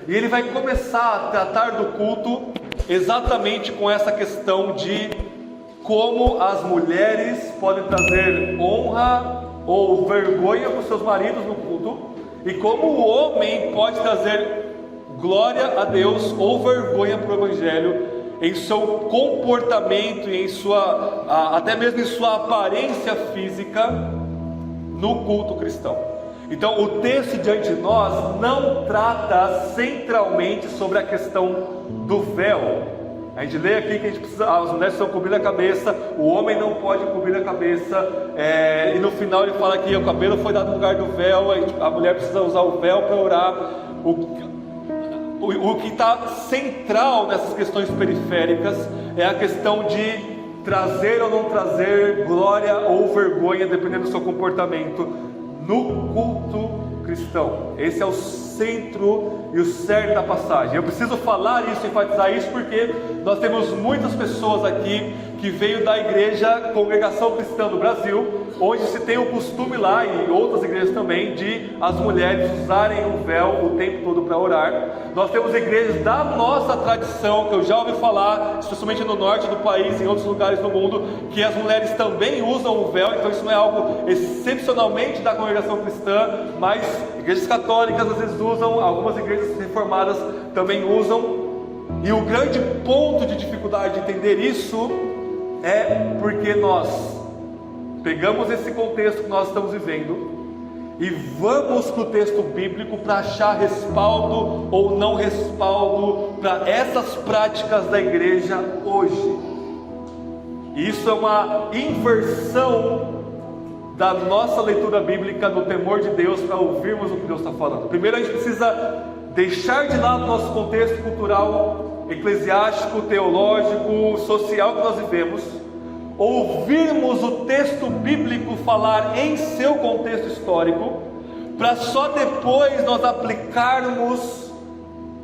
E ele vai começar a tratar do culto exatamente com essa questão de como as mulheres podem trazer honra ou vergonha para os seus maridos no culto, e como o homem pode trazer glória a Deus ou vergonha para o Evangelho em seu comportamento e em até mesmo em sua aparência física no culto cristão. Então o texto diante de nós não trata centralmente sobre a questão do véu. A gente lê aqui que as mulheres precisam cobrir a cabeça, o homem não pode cobrir a cabeça, e no final ele fala que o cabelo foi dado no lugar do véu, a mulher precisa usar o véu para orar. O que está central nessas questões periféricas é a questão de trazer ou não trazer glória ou vergonha, dependendo do seu comportamento, no culto cristão. Esse é o centro e o cerne da passagem. Eu preciso falar isso, enfatizar isso, porque nós temos muitas pessoas aqui que veio da igreja Congregação Cristã do Brasil, onde se tem o costume lá, e outras igrejas também, de as mulheres usarem o véu o tempo todo para orar. Nós temos igrejas da nossa tradição, que eu já ouvi falar, especialmente no norte do país e em outros lugares do mundo, que as mulheres também usam o véu. Então isso não é algo excepcionalmente da Congregação Cristã, mas igrejas católicas às vezes usam, algumas igrejas reformadas também usam. E o grande ponto de dificuldade de entender isso é porque nós pegamos esse contexto que nós estamos vivendo e vamos para o texto bíblico para achar respaldo ou não respaldo para essas práticas da igreja hoje. E isso é uma inversão da nossa leitura bíblica no temor de Deus, para ouvirmos o que Deus está falando. Primeiro a gente precisa deixar de lado o nosso contexto cultural, eclesiástico, teológico, social que nós vivemos, ouvirmos o texto bíblico falar em seu contexto histórico, para só depois nós aplicarmos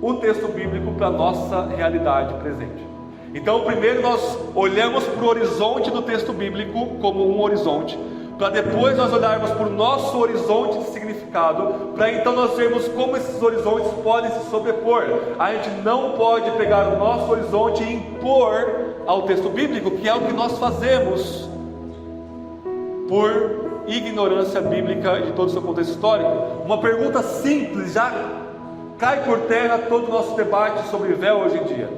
o texto bíblico para a nossa realidade presente. Então primeiro nós olhamos para o horizonte do texto bíblico como um horizonte, para depois nós olharmos para o nosso horizonte de significado, para então nós vermos como esses horizontes podem se sobrepor. A gente não pode pegar o nosso horizonte e impor ao texto bíblico, que é o que nós fazemos por ignorância bíblica de todo o seu contexto histórico. Uma pergunta simples já cai por terra todo o nosso debate sobre véu hoje em dia.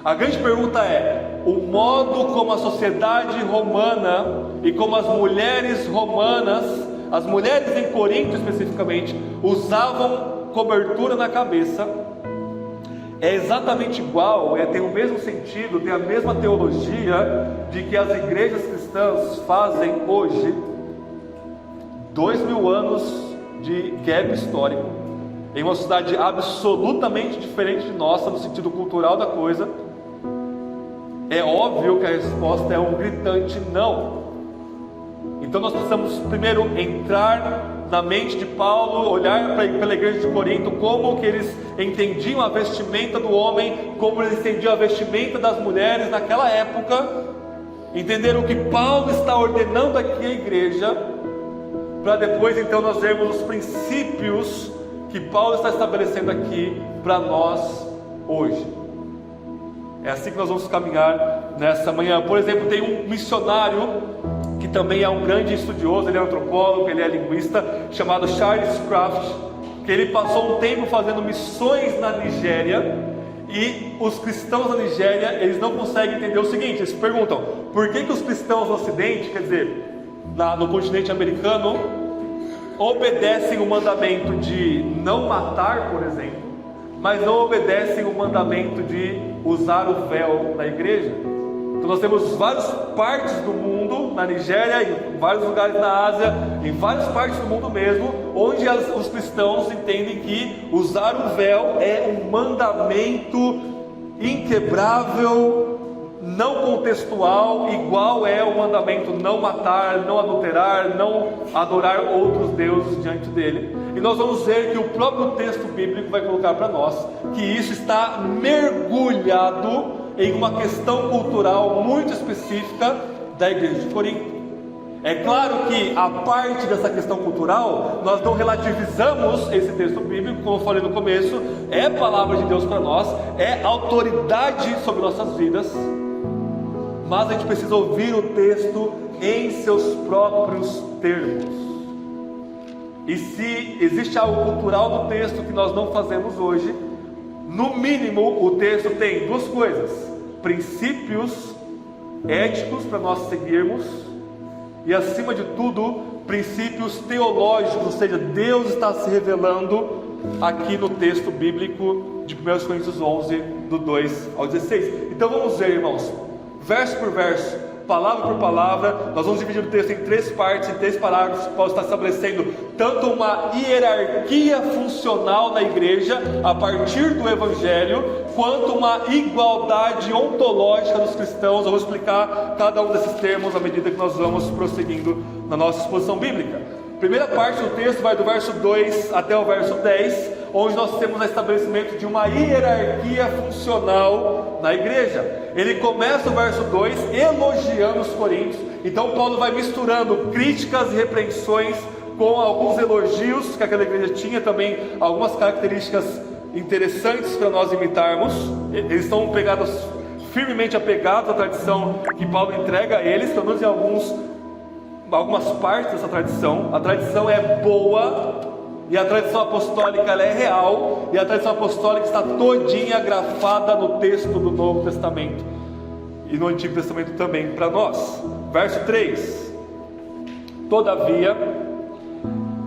A grande pergunta é: o modo como a sociedade romana e como as mulheres romanas, as mulheres em Corinto especificamente, usavam cobertura na cabeça, é exatamente igual, tem o mesmo sentido, tem a mesma teologia de que as igrejas cristãs fazem hoje, 2000 anos de gap histórico, em uma sociedade absolutamente diferente de nossa, no sentido cultural da coisa. É óbvio que a resposta é um gritante não. Então nós precisamos primeiro entrar na mente de Paulo, olhar pela igreja de Corinto, como que eles entendiam a vestimenta do homem, como eles entendiam a vestimenta das mulheres naquela época, entender o que Paulo está ordenando aqui à igreja, para depois então nós vermos os princípios que Paulo está estabelecendo aqui para nós hoje. É assim que nós vamos caminhar nessa manhã. Por exemplo, tem um missionário que também é um grande estudioso, ele é antropólogo, ele é linguista, chamado Charles Kraft, que ele passou um tempo fazendo missões na Nigéria, e os cristãos da Nigéria, eles não conseguem entender o seguinte, eles perguntam, por que os cristãos no ocidente, quer dizer, no continente americano, obedecem o mandamento de não matar, por exemplo, mas não obedecem o mandamento de usar o véu na igreja? Então nós temos várias partes do mundo, na Nigéria, em vários lugares na Ásia, em várias partes do mundo mesmo, onde os cristãos entendem que usar o véu é um mandamento inquebrável, não contextual, igual é o mandamento não matar, não adulterar, não adorar outros deuses diante dele. E nós vamos ver que o próprio texto bíblico vai colocar para nós que isso está mergulhado em uma questão cultural muito específica da igreja de Corinto. É claro que a parte dessa questão cultural, nós não relativizamos esse texto bíblico, como eu falei no começo, é palavra de Deus para nós, é autoridade sobre nossas vidas, mas a gente precisa ouvir o texto em seus próprios termos. E se existe algo cultural no texto que nós não fazemos hoje, no mínimo o texto tem duas coisas: princípios éticos para nós seguirmos, e acima de tudo, princípios teológicos, ou seja, Deus está se revelando aqui no texto bíblico de 1 Coríntios 11, do 2 ao 16. Então vamos ver, irmãos, verso por verso, palavra por palavra. Nós vamos dividir o texto em três partes, em três parágrafos. Paulo está estabelecendo tanto uma hierarquia funcional na igreja, a partir do Evangelho, quanto uma igualdade ontológica dos cristãos. Eu vou explicar cada um desses termos à medida que nós vamos prosseguindo na nossa exposição bíblica. Primeira parte do texto vai do verso 2 até o verso 10, onde nós temos o estabelecimento de uma hierarquia funcional na igreja. Ele começa o verso 2 elogiando os coríntios. Então Paulo vai misturando críticas e repreensões com alguns elogios que aquela igreja tinha, também algumas características interessantes para nós imitarmos. Eles estão firmemente apegados à tradição que Paulo entrega a eles, pelo menos em algumas partes dessa tradição. A tradição é boa, e a tradição apostólica ela é real, e a tradição apostólica está todinha grafada no texto do Novo Testamento e no Antigo Testamento também para nós. Verso 3: todavia,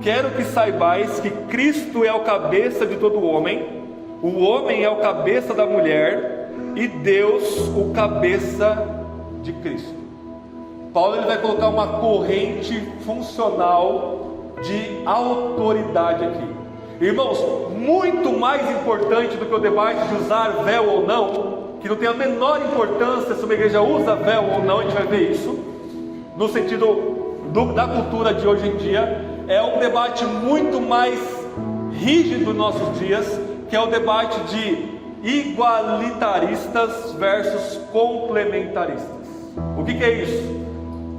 quero que saibais que Cristo é o cabeça de todo homem, o homem é o cabeça da mulher, e Deus o cabeça de Cristo. Paulo ele vai colocar uma corrente funcional de autoridade aqui. Irmãos, muito mais importante do que o debate de usar véu ou não, que não tem a menor importância se uma igreja usa véu ou não, a gente vai ver isso, no sentido da cultura de hoje em dia, é um debate muito mais rígido nos nossos dias, que é o debate de igualitaristas versus complementaristas. O que é isso?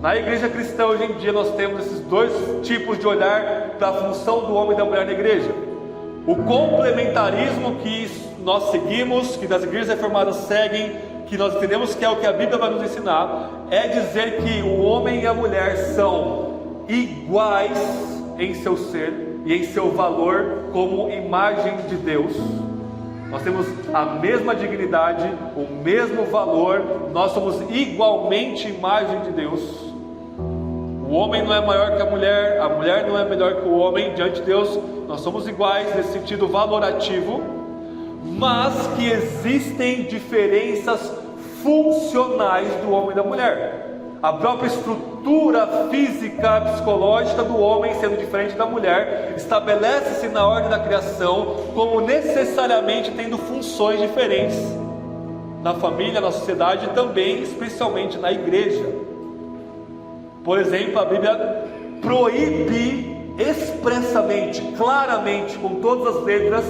Na igreja cristã hoje em dia nós temos esses dois tipos de olhar para a função do homem e da mulher na igreja. O complementarismo que nós seguimos, que as igrejas reformadas seguem, que nós entendemos que é o que a Bíblia vai nos ensinar, é dizer que o homem e a mulher são iguais em seu ser e em seu valor como imagem de Deus. Nós temos a mesma dignidade, o mesmo valor, nós somos igualmente imagem de Deus. O homem não é maior que a mulher não é melhor que o homem. Diante de Deus nós somos iguais nesse sentido valorativo, mas que existem diferenças funcionais do homem e da mulher. A própria estrutura física, psicológica do homem sendo diferente da mulher, estabelece-se na ordem da criação como necessariamente tendo funções diferentes na família, na sociedade e também, especialmente na igreja. Por exemplo, a Bíblia proíbe expressamente, claramente, com todas as letras,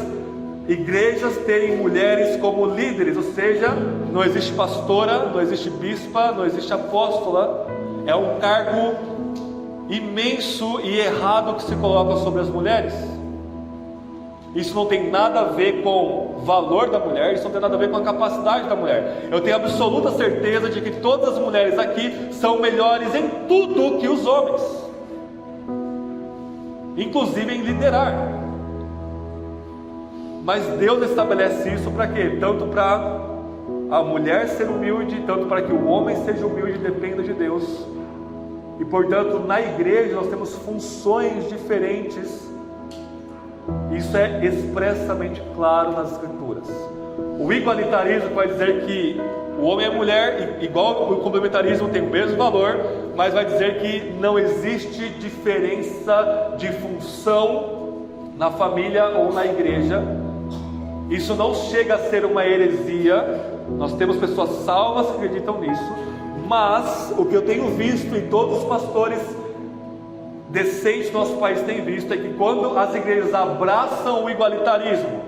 igrejas terem mulheres como líderes, ou seja, não existe pastora, não existe bispa, não existe apóstola. É um cargo imenso e errado que se coloca sobre as mulheres. Isso não tem nada a ver com o valor da mulher, isso não tem nada a ver com a capacidade da mulher. Eu tenho absoluta certeza de que todas as mulheres aqui são melhores em tudo que os homens, inclusive em liderar. Mas Deus estabelece isso para quê? Tanto para a mulher ser humilde, tanto para que o homem seja humilde e dependa de Deus. E portanto, na igreja nós temos funções diferentes. Isso é expressamente claro nas Escrituras. O igualitarismo vai dizer que o homem e a mulher, igual o complementarismo, tem o mesmo valor, mas vai dizer que não existe diferença de função na família ou na igreja. Isso não chega a ser uma heresia. Nós temos pessoas salvas que acreditam nisso, mas o que eu tenho visto e todos os pastores decentes do nosso país têm visto é que quando as igrejas abraçam o igualitarismo,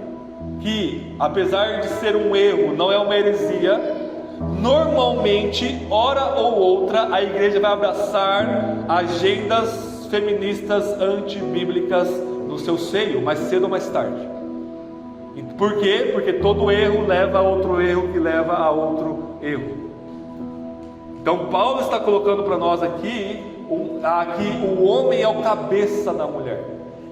que apesar de ser um erro, não é uma heresia, normalmente, hora ou outra, a igreja vai abraçar agendas feministas antibíblicas no seu seio, mais cedo ou mais tarde. Por quê? Porque todo erro leva a outro erro, que leva a outro erro. Então Paulo está colocando para nós aqui o homem é o cabeça da mulher.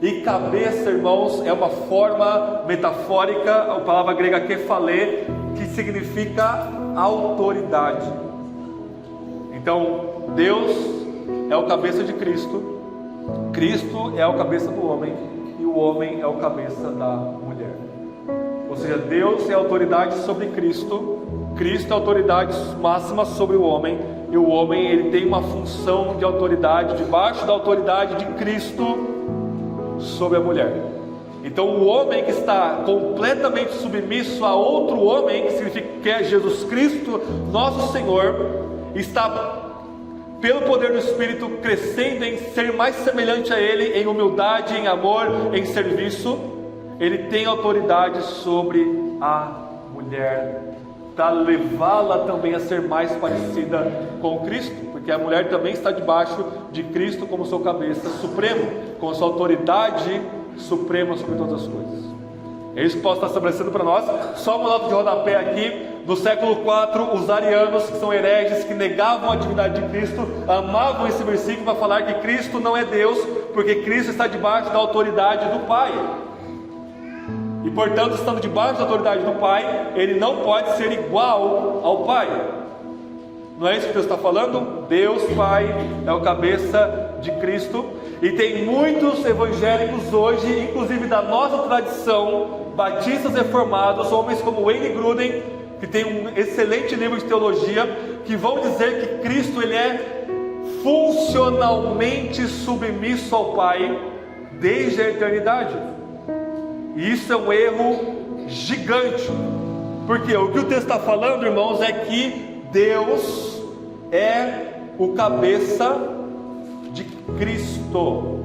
E cabeça, irmãos, é uma forma metafórica, a palavra grega kephalé, que significa autoridade. Então, Deus é o cabeça de Cristo, Cristo é o cabeça do homem, e o homem é o cabeça da mulher. Ou seja, Deus é a autoridade sobre Cristo, Cristo é a autoridade máxima sobre o homem, e o homem ele tem uma função de autoridade debaixo da autoridade de Cristo sobre a mulher. Então o homem que está completamente submisso a outro homem, que significa que é Jesus Cristo, nosso Senhor, está pelo poder do Espírito crescendo em ser mais semelhante a Ele, em humildade, em amor, em serviço. Ele tem autoridade sobre a mulher, para levá-la também a ser mais parecida com Cristo, porque a mulher também está debaixo de Cristo como seu cabeça supremo, com sua autoridade suprema sobre todas as coisas. É isso que Paulo está estabelecendo para nós. Só uma nota de rodapé aqui: no século IV, os arianos, que são hereges, que negavam a divindade de Cristo, amavam esse versículo para falar que Cristo não é Deus, porque Cristo está debaixo da autoridade do Pai. E portanto, estando debaixo da autoridade do Pai, ele não pode ser igual ao Pai. Não é isso que Deus está falando? Deus Pai é o cabeça de Cristo. E tem muitos evangélicos hoje, inclusive da nossa tradição, batistas reformados, homens como Wayne Grudem, que tem um excelente livro de teologia, que vão dizer que Cristo ele é funcionalmente submisso ao Pai desde a eternidade. E isso é um erro gigante, porque o que o texto está falando, irmãos, é que Deus é o cabeça de Cristo.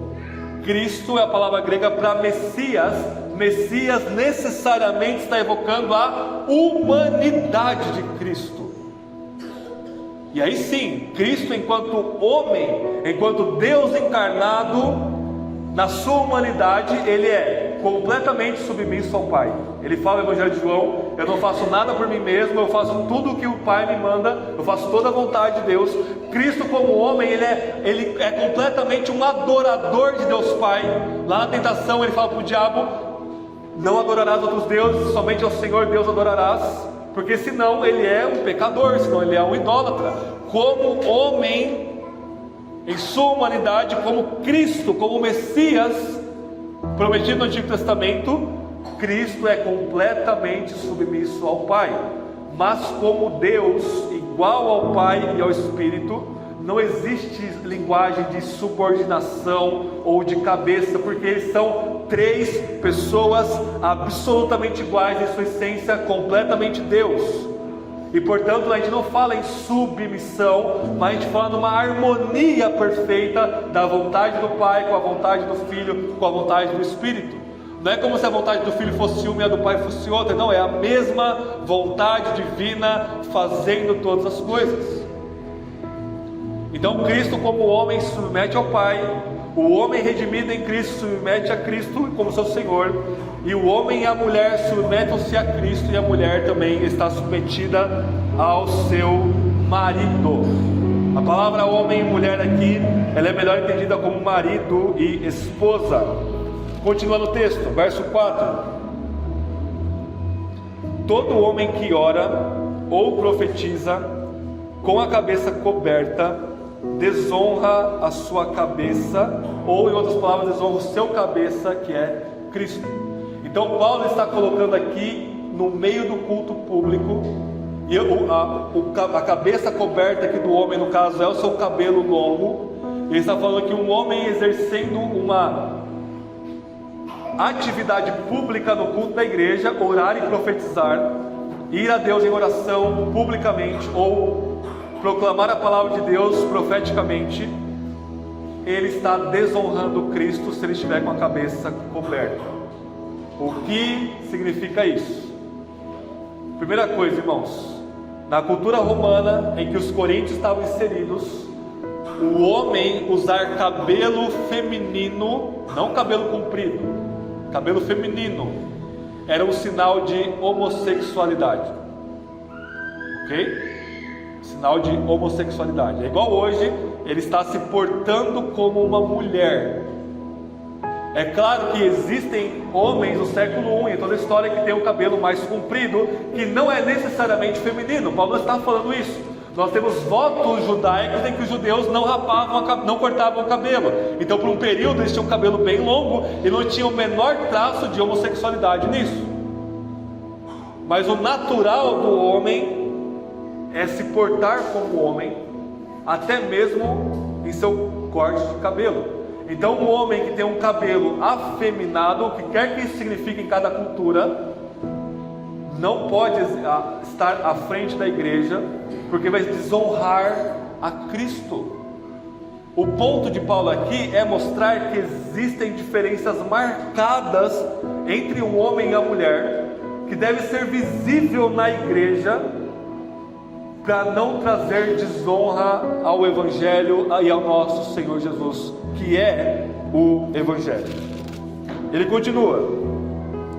Cristo é a palavra grega para Messias. Messias necessariamente está evocando a humanidade de Cristo. E aí sim, Cristo enquanto homem, enquanto Deus encarnado, na sua humanidade, ele é completamente submisso ao Pai. Ele fala no Evangelho de João: eu não faço nada por mim mesmo, eu faço tudo o que o Pai me manda, eu faço toda a vontade de Deus. Cristo como homem, ele é completamente um adorador de Deus Pai. Lá na tentação ele fala para o diabo: não adorarás outros deuses, somente ao Senhor Deus adorarás, porque senão ele é um pecador, senão ele é um idólatra. Como homem, em sua humanidade, como Cristo, como Messias prometido no Antigo Testamento, Cristo é completamente submisso ao Pai. Mas como Deus, igual ao Pai e ao Espírito, não existe linguagem de subordinação ou de cabeça, porque eles são três pessoas absolutamente iguais em sua essência, completamente Deus. E portanto a gente não fala em submissão, mas a gente fala numa harmonia perfeita da vontade do Pai com a vontade do Filho, com a vontade do Espírito. Não é como se a vontade do Filho fosse uma e a do Pai fosse outra. Não, é a mesma vontade divina fazendo todas as coisas. Então Cristo como homem se submete ao Pai, o homem redimido em Cristo se submete a Cristo como seu Senhor, e o homem e a mulher submetem-se a Cristo, e a mulher também está submetida ao seu marido. A palavra homem e mulher aqui, ela é melhor entendida como marido e esposa. Continuando o texto, verso 4: todo homem que ora ou profetiza com a cabeça coberta desonra a sua cabeça, ou em outras palavras, desonra o seu cabeça, que é Cristo. Então Paulo está colocando aqui no meio do culto público, e a cabeça coberta aqui do homem, no caso, é o seu cabelo longo. Ele está falando que um homem exercendo uma atividade pública no culto da igreja, orar e profetizar, ir a Deus em oração publicamente, ou proclamar a palavra de Deus profeticamente, ele está desonrando Cristo se ele estiver com a cabeça coberta. O que significa isso? Primeira coisa, irmãos, Na cultura romana em que os coríntios estavam inseridos, o homem usar cabelo feminino, não cabelo comprido, cabelo feminino, era um sinal de homossexualidade. Ok? Sinal de homossexualidade. É igual hoje, ele está se portando como uma mulher. É claro que existem homens do século I, em toda a história, que tem o cabelo mais comprido, que não é necessariamente feminino. Paulo não está falando isso. Nós temos votos judaicos em que os judeus não rapavam, não cortavam o cabelo. Então, por um período, eles tinham um cabelo bem longo e não tinham o menor traço de homossexualidade nisso. Mas o natural do homem é se portar como homem, até mesmo em seu corte de cabelo. Então, um homem que tem um cabelo afeminado, o que quer que isso signifique em cada cultura, não pode estar à frente da igreja, porque vai desonrar a Cristo. O ponto de Paulo aqui é mostrar que existem diferenças marcadas entre o homem e a mulher, que deve ser visível na igreja, para não trazer desonra ao Evangelho e ao nosso Senhor Jesus, que é o Evangelho. Ele continua,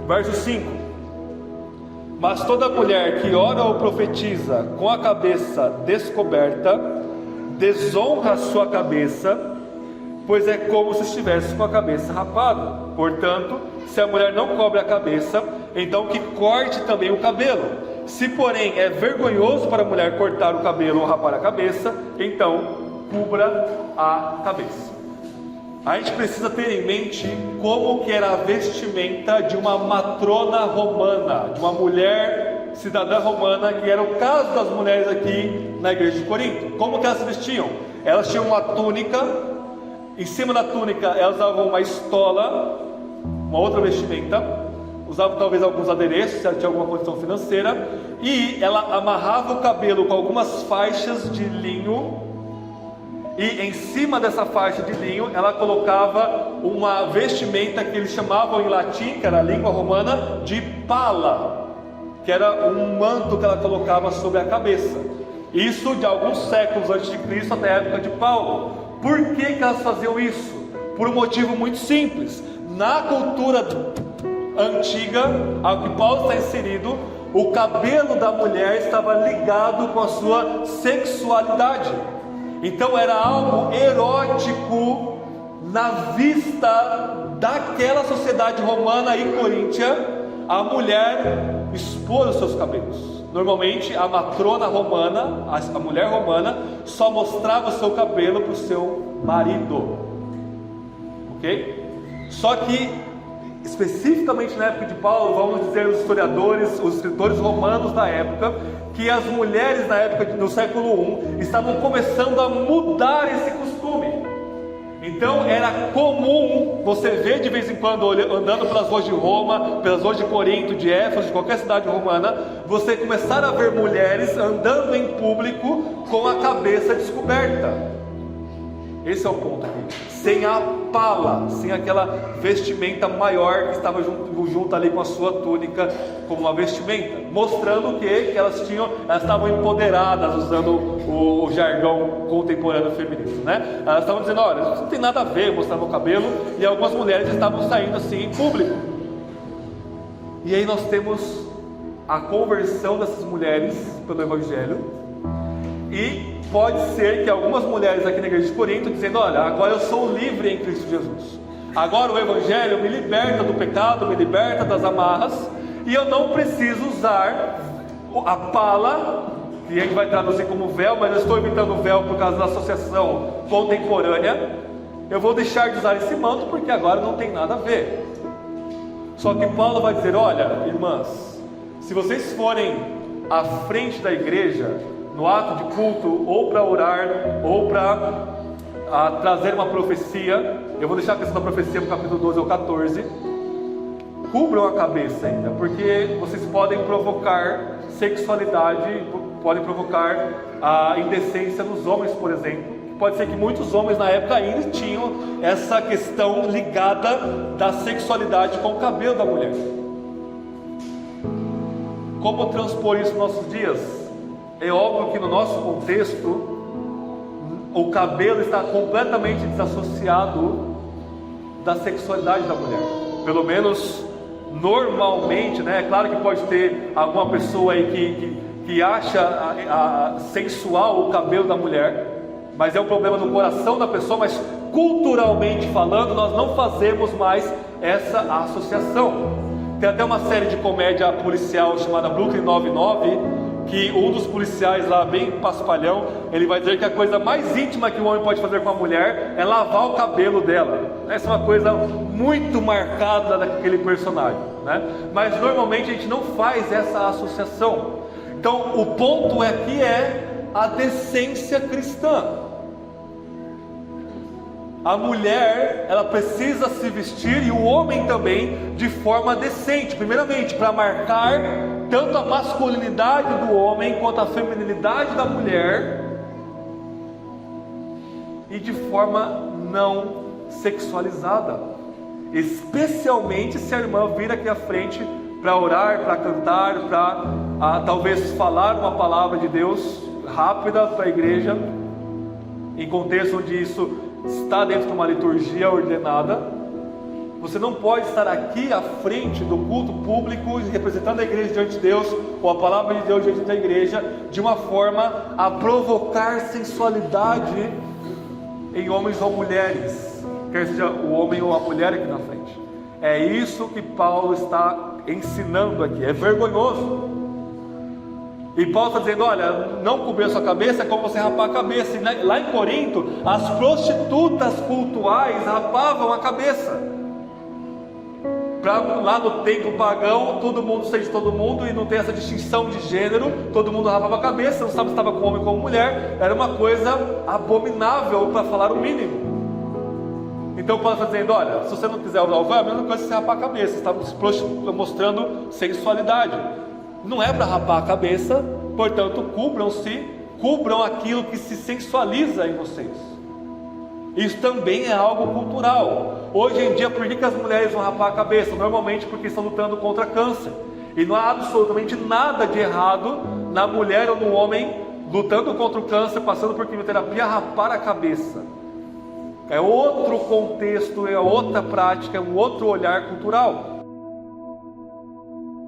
verso 5: mas toda mulher que ora ou profetiza com a cabeça descoberta, desonra a sua cabeça, pois é como se estivesse com a cabeça rapada. Portanto, se a mulher não cobre a cabeça, então que corte também o cabelo. Se porém é vergonhoso para a mulher cortar o cabelo ou rapar a cabeça, então cubra a cabeça. A gente precisa ter em mente como que era a vestimenta de uma matrona romana, de uma mulher cidadã romana, que era o caso das mulheres aqui na igreja de Corinto. Como que elas se vestiam? Elas tinham uma túnica, em cima da túnica elas usavam uma estola, uma outra vestimenta, usavam talvez alguns adereços, se ela tinha alguma condição financeira, e ela amarrava o cabelo com algumas faixas de linho, e em cima dessa faixa de linho ela colocava uma vestimenta que eles chamavam em latim, que era a língua romana, de pala, que era um manto que ela colocava sobre a cabeça. Isso de alguns séculos antes de Cristo até a época de Paulo. Por que elas faziam isso? Por um motivo muito simples. Na cultura antiga, ao que Paulo está inserido, o cabelo da mulher estava ligado com a sua sexualidade. Então era algo erótico na vista daquela sociedade romana e coríntia, a mulher expor os seus cabelos. Normalmente a matrona romana, a mulher romana, só mostrava o seu cabelo para o seu marido. Ok? Só que especificamente na época de Paulo, vamos dizer os historiadores, os escritores romanos da época, que as mulheres na época no século I estavam começando a mudar esse costume. Então era comum você ver de vez em quando, andando pelas ruas de Roma, pelas ruas de Corinto, de Éfeso, de qualquer cidade romana, você começar a ver mulheres andando em público com a cabeça descoberta. Esse é o ponto aqui. Sem a pala, sem aquela vestimenta maior que estava junto ali com a sua túnica, como uma vestimenta, mostrando que elas estavam empoderadas, usando o jargão contemporâneo feminino, né? Elas estavam dizendo: olha, isso não tem nada a ver mostrar meu cabelo, e algumas mulheres estavam saindo assim em público. E aí nós temos a conversão dessas mulheres pelo Evangelho, e pode ser que algumas mulheres aqui na igreja de Corinto dizendo: olha, agora eu sou livre em Cristo Jesus, agora o Evangelho me liberta do pecado, me liberta das amarras, e eu não preciso usar a pala, que a gente vai traduzir como véu, mas eu estou evitando o véu por causa da associação contemporânea. Eu vou deixar de usar esse manto porque agora não tem nada a ver. Só que Paulo vai dizer: olha, irmãs, se vocês forem à frente da igreja no ato de culto, ou para orar, ou para trazer uma profecia, eu vou deixar a questão da profecia no capítulo 12 ou 14, cubram a cabeça ainda, porque vocês podem provocar sexualidade, podem provocar a indecência nos homens, por exemplo. Pode ser que muitos homens na época ainda tinham essa questão ligada da sexualidade com o cabelo da mulher. Como transpor isso nos nossos dias? É óbvio que no nosso contexto, o cabelo está completamente desassociado da sexualidade da mulher. Pelo menos normalmente, né? É claro que pode ter alguma pessoa aí que acha sensual o cabelo da mulher, mas é um problema no coração da pessoa. Mas culturalmente falando, nós não fazemos mais essa associação. Tem até uma série de comédia policial chamada Brooklyn 99, que um dos policiais lá, bem paspalhão, ele vai dizer que a coisa mais íntima que o homem pode fazer com a mulher é lavar o cabelo dela. Essa é uma coisa muito marcada daquele personagem, né? Mas normalmente a gente não faz essa associação. Então o ponto aqui é a decência cristã. A mulher, ela precisa se vestir, e o homem também, de forma decente. Primeiramente, para marcar tanto a masculinidade do homem quanto a feminilidade da mulher, e de forma não sexualizada. Especialmente se a irmã vir aqui à frente para orar, para cantar, para talvez falar uma palavra de Deus rápida para a igreja, em contexto onde isso está dentro de uma liturgia ordenada. Você não pode estar aqui à frente do culto público, representando a igreja diante de Deus, ou a palavra de Deus diante da igreja, de uma forma a provocar sensualidade em homens ou mulheres, quer seja o homem ou a mulher aqui na frente. É isso que Paulo está ensinando aqui. É vergonhoso. E Paulo está dizendo: olha, não cobrir a sua cabeça é como você rapar a cabeça. E lá em Corinto, as prostitutas cultuais rapavam a cabeça. Lá no templo pagão, todo mundo sente todo mundo, e não tem essa distinção de gênero. Todo mundo rapava a cabeça, não sabe se estava com homem ou com mulher. Era uma coisa abominável, para falar o mínimo. Então Paulo está dizendo: olha, se você não quiser usar o véu, é a mesma coisa que você rapar a cabeça. Você está mostrando sensualidade. Não é para rapar a cabeça, portanto, cubram aquilo que se sensualiza em vocês. Isso também é algo cultural. Hoje em dia, por que as mulheres vão rapar a cabeça? Normalmente porque estão lutando contra câncer. E não há absolutamente nada de errado na mulher ou no homem lutando contra o câncer, passando por quimioterapia, rapar a cabeça. É outro contexto, é outra prática, é um outro olhar cultural.